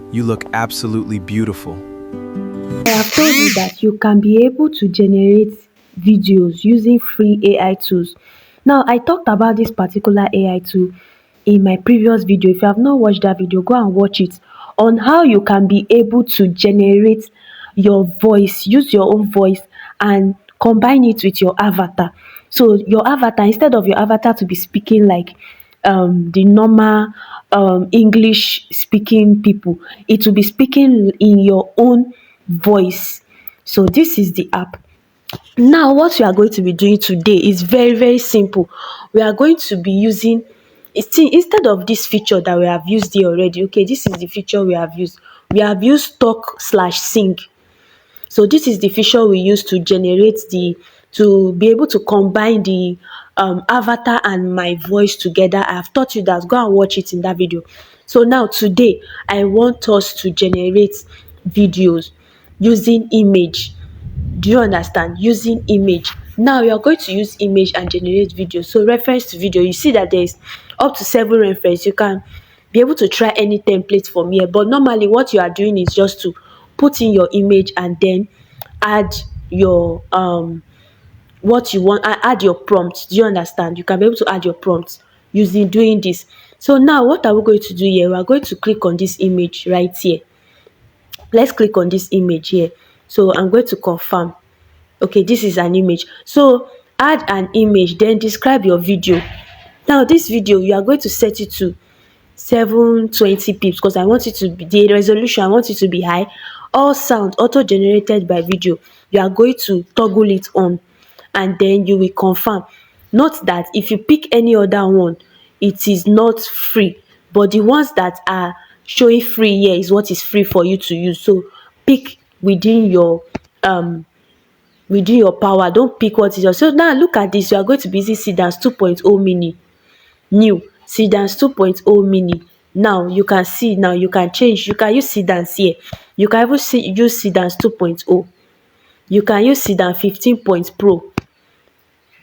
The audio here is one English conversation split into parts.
You look absolutely beautiful. I have told you that you can be able to generate videos using free AI tools. Now, I talked about this particular AI tool in my previous video. If you have not watched that video, go and watch it on how you can be able to generate your voice, use your own voice and combine it with your avatar. So your avatar, instead of your avatar to be speaking like the normal English speaking people, it will be speaking in your own voice. So this is the app. Now what we are going to be doing today is very very simple. We are going to be using, instead of this feature that we have used here already. Okay, this is the feature we have used. We have used talk slash sing. So this is the feature we use to generate to be able to combine the avatar and my voice together. I have taught you that. Go and watch it in that video. So now today I want us to generate videos using image. Do you understand? Using image. Now you are going to use image and generate video. So reference to video, you see that there is up to 7 reference. You can be able to try any template from here, but normally what you are doing is just to put in your image and then add your what you want, add your prompt. Do you understand? You can be able to add your prompt using doing this. So now what are we going to do here? We are going to click on this image right here. Let's click on this image here. So I'm going to confirm. Okay, this is an image. So add an image, then describe your video. Now this video, you are going to set it to 720 pips because I want it to be the resolution, I want it to be high. All sound auto generated by video, you are going to toggle it on and then you will confirm. Note that if you pick any other one, it is not free, but the ones that are showing free here is what is free for you to use. So pick within your power. Don't pick what is yours. So now look at this. You are going to be using seedance 2.0 mini new, seedance 2.0 mini. Now you can see, now you can change, you can use seedance here, you can even use seedance 2.0, you can use seedance 15 point pro.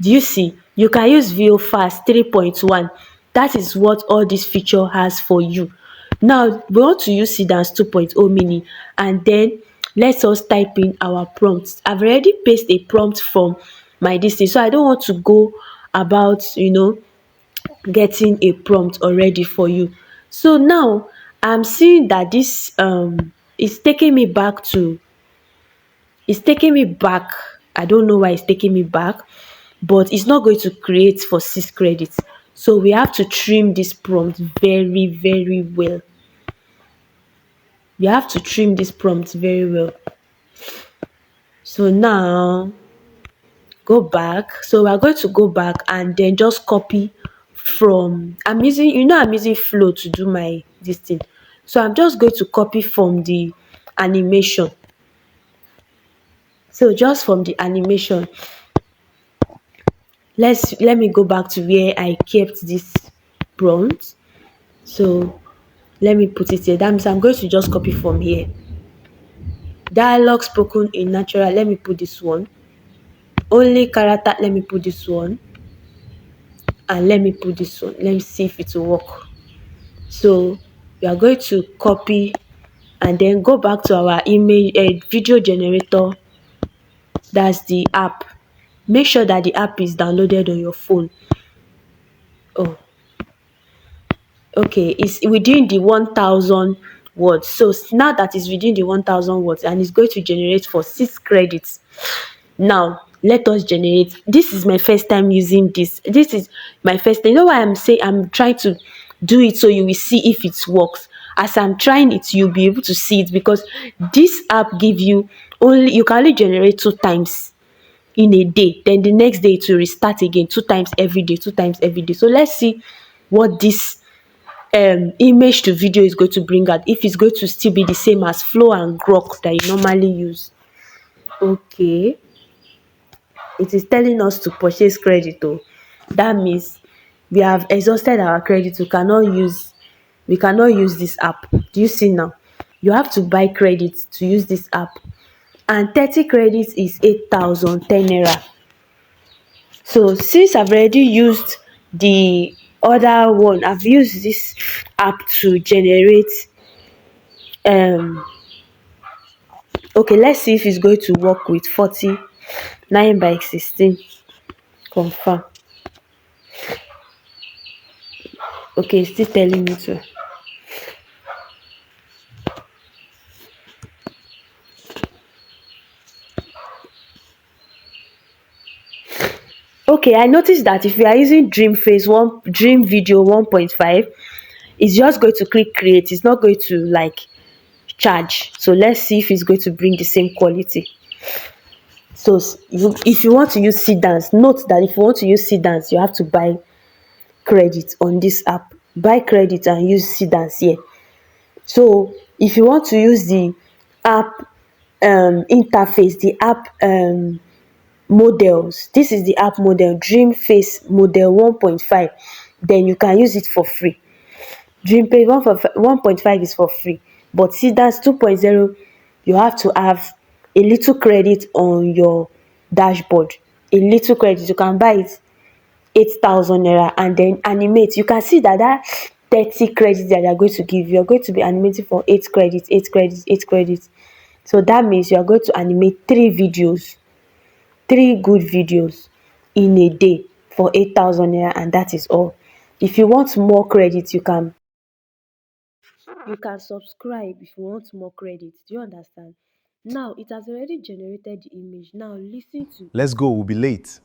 Do you see? You can use VeoFast 3.1. That is what all this feature has for you. Now we want to use seedance 2.0 mini and then let us type in our prompts. I've already pasted a prompt from my this thing, so I don't want to go about getting a prompt already for you. So now I'm seeing that this is taking me back to, it's taking me back. I don't know why it's taking me back, but it's not going to create for 6 credits. So we have to trim this prompt very very well. We have to trim this prompt very well. So now go back. So we are going to go back and then just copy from, I'm using, I'm using Flow to do my this thing. So I'm just going to copy from the animation. So just from the animation, let me go back to where I kept this prompt. So let me put it here. That means I'm going to just copy from here. Dialogue spoken in natural, let me put this one. Only character, let me put this one. And let me put this one. Let me see if it will work. So we are going to copy and then go back to our image video generator. That's the app. Make sure that the app is downloaded on your phone. Oh, okay, it's within the 1000 words. So now that is within the 1000 words and it's going to generate for 6 credits. Now let us generate. This is my first time using this. This is my first time. You know why I'm saying I'm trying to do it, so you will see if it works. As I'm trying it, you'll be able to see it, because this app give you only, you can only generate 2 times in a day, then the next day it will restart again, 2 times every day, 2 times every day. So let's see what this image to video is going to bring out, if it's going to still be the same as Flow and Grok that you normally use. Okay, it is telling us to purchase credit. Oh, that means we have exhausted our credit. We cannot use this app. Do you see now? You have to buy credits to use this app, and 30 credits is 8,010 naira. So since I've already used the other one, I've used this app to generate um okay, let's see if it's going to work with 49 by 16. Confirm. Okay, it's still telling me to. Okay, I noticed that if you are using Dreamface one Dream Video 1.5, it's just going to click create. It's not going to like charge. So let's see if it's going to bring the same quality. So if you want to use seedance, note that if you want to use seedance, you have to buy credit on this app. Buy credit and use seedance here. So if you want to use the app interface, the app models, this is the app model Dreamface model 1.5, then you can use it for free. Dreamface 1.5 is for free, but seedance 2.0, you have to have a little credit on your dashboard. A little credit, you can buy it 8,000 naira and then animate. You can see that 30 credits that they are going to give you, are going to be animating for 8 credits, 8 credits, 8 credits. So that means you are going to animate 3 videos, 3 good videos in a day for 8,000 naira, and that is all. If you want more credits, you can subscribe if you want more credits. Do you understand? Now it has already generated the image. Now listen to. Let's go, we'll be late.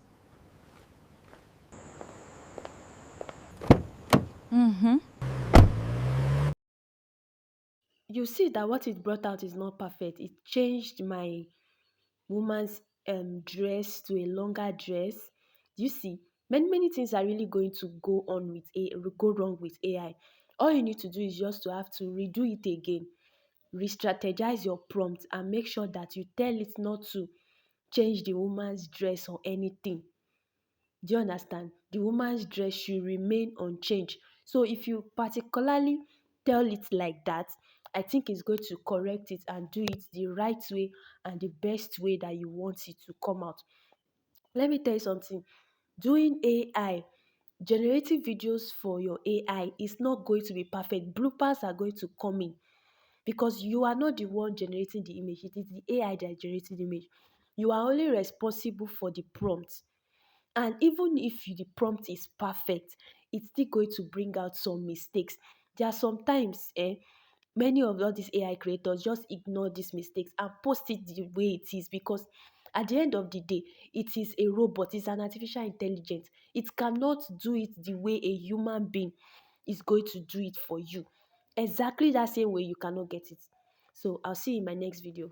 You see that what it brought out is not perfect. It changed my woman's dress to a longer dress. You see, many things are really going to go wrong with AI. All you need to do is just to have to redo it again, re-strategize your prompt, and make sure that you tell it not to change the woman's dress or anything. Do you understand? The woman's dress should remain unchanged. So if you particularly tell it like that, I think it's going to correct it and do it the right way and the best way that you want it to come out. Let me tell you something. Doing AI, generating videos for your AI is not going to be perfect. Bloopers are going to come in because you are not the one generating the image. It is the AI that is generating the image. You are only responsible for the prompt. And even if the prompt is perfect, it's still going to bring out some mistakes. There are sometimes many of all these AI creators just ignore these mistakes and post it the way it is, because at the end of the day, it is a robot, it's an artificial intelligence. It cannot do it the way a human being is going to do it for you. Exactly that same way you cannot get it. So I'll see you in my next video.